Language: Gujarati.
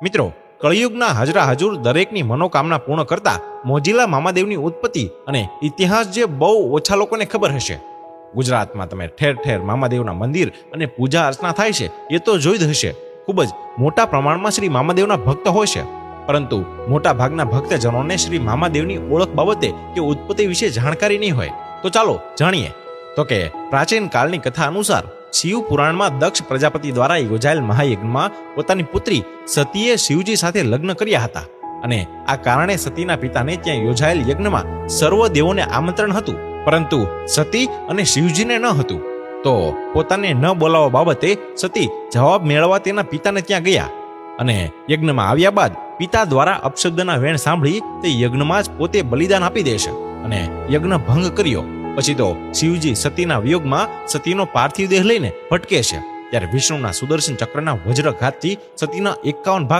મિત્રો, કળિયુગના હાજરા હજુર દરેકની મનોકામના પૂર્ણ કરતા મોજીલા મામાદેવની ઉત્પત્તિ અને ઇતિહાસ જે બહુ ઓછા લોકોને ખબર હશે. ગુજરાતમાં તમે ઠેર ઠેર મામાદેવના મંદિર અને પૂજા અર્ચના થાય છે એ તો જોઈ જ હશે. ખૂબ જ મોટા પ્રમાણમાં શ્રી મામાદેવના ભક્ત હોય છે, પરંતુ મોટા ભાગના ભક્તજનોને શ્રી મામાદેવની ઓળખ બાબતે કે ઉત્પત્તિ વિશે જાણકારી નહીં હોય. તો ચાલો જાણીએ. તો કે પ્રાચીન કાળની કથા અનુસાર શિવ પુરાણમાં દક્ષ પ્રજાપતિ દ્વારા યોજાયેલ મહાયજ્ઞમાં પોતાની પુત્રી સતીએ શિવજી સાથે લગ્ન કર્યા હતા, અને આ કારણે સતીના પિતાને ત્યાં યોજાયેલ યજ્ઞમાં સર્વ દેવોને આમંત્રણ હતું, પરંતુ સતી અને શિવજીને ન હતું. તો પોતાને ન બોલાવવા બાબતે સતી જવાબ મેળવવા તેના પિતાને ત્યાં ગયા, અને યજ્ઞમાં આવ્યા બાદ પિતા દ્વારા અપશબ્દના વેણ સાંભળી તે યજ્ઞમાં જ પોતે બલિદાન આપી દેશે અને યજ્ઞ ભંગ કર્યો. પછી તો શિવજી સતીના વિયોગમાં સતીનો પાર્થિવ દેહ લઈને ભટકે છે, ત્યારે વિષ્ણુના સુદર્શન ચક્રના વજ્રઘાતથી સતીના 51 ભાગ